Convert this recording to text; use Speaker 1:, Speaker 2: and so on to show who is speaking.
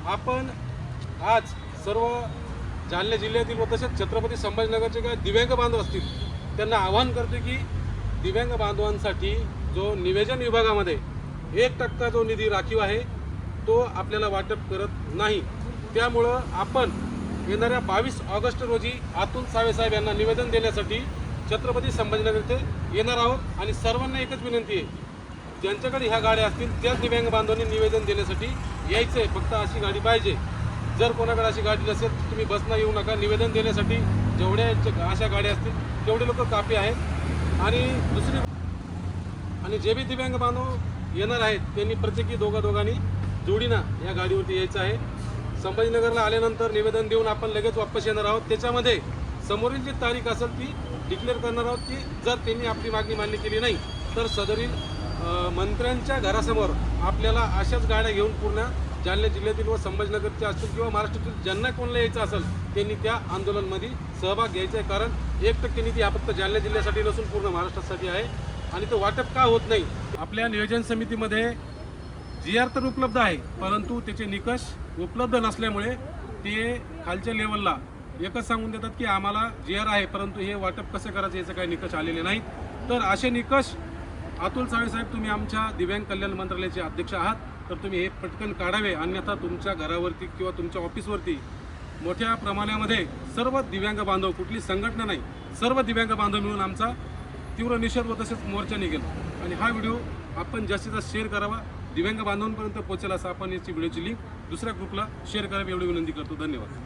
Speaker 1: आपण आज सर्व जालना जिल्ह्यातील व तसेच छत्रपती संभाजीनगरचे काही दिव्यांग बांधव असतील त्यांना आवाहन करतो की दिव्यांग बांधवांसाठी जो नियोजन विभागामध्ये 1% जो निधी राखीव आहे तो आपल्याला वाटप करत नाही। त्यामुळं आपण येणाऱ्या 22 ऑगस्ट रोजी अतुल सावे साहेब यांना निवेदन देण्यासाठी छत्रपती संभाजीनगर येथे येणार आहोत। आणि सर्वांना एकच विनंती आहे, ज्यांच्याकडे ह्या गाड्या असतील त्याच दिव्यांग बांधवांनी निवेदन देण्यासाठी यायचं आहे। फक्त अशी गाडी पाहिजे। जर कोणाकडे अशी गाडी नसेल तर तुम्ही बसना येऊ नका। निवेदन देण्यासाठी जेवढ्या अशा गाड्या असतील तेवढे लोक काफी आहेत। आणि जे बी दिव्यांग बांधव येणार आहेत त्यांनी प्रत्येकी दोघांनी जोडीना या गाडीवरती यायचं आहे। संभाजीनगरला आल्यानंतर निवेदन देऊन आपण लगेच वापस येणार आहोत। त्याच्यामध्ये समोरील जी तारीख असेल ती डिक्लेअर करणार आहोत की जर त्यांनी आपली मागणी मान्य केली नाही तर सदरील मंत्र्यांच्या घरासमोर आपल्याला अशाच गाड्या घेऊन पूर्ण जालना जिल्ह्यातील व संभाजीनगरच्या असतील किंवा महाराष्ट्रातील ज्यांना कोणाला यायचं असेल त्यांनी त्या आंदोलनामध्ये सहभाग घ्यायचा आहे। कारण 1% निधी हा फक्त जालना जिल्ह्यासाठी नसून पूर्ण महाराष्ट्रासाठी आहे। आणि तो वाटप का होत नाही? आपल्या नियोजन समितीमध्ये GR तर उपलब्ध आहे, परंतु त्याचे निकष उपलब्ध नसल्यामुळे ते खालच्या लेवलला एकच सांगून देतात की आम्हाला GR आहे, परंतु हे वाटप कसं करायचं याचे काही निकष आलेले नाहीत। तर असे निकष अतुल सावे साहेब, तुम्ही आमच्या दिव्यांग कल्याण मंत्रालयाचे अध्यक्ष आहात, तर तुम्ही हे पटकन काढावे। अन्यथा तुमच्या घरावरती किंवा तुमच्या ऑफिसवरती मोठ्या प्रमाणामध्ये सर्व दिव्यांग बांधव, कुठली संघटना नाही, सर्व दिव्यांग बांधव मिळून आमचा तीव्र निषेध व तसेच मोर्चा निघेल। आणि हा व्हिडिओ आपण जास्तीत जास्त शेअर करावा, दिव्यांग बांधवांपर्यंत पोहोचेल असं आपण याची व्हिडिओची लिंक दुसऱ्या ग्रुपला शेअर करावी एवढी विनंती करतो। धन्यवाद।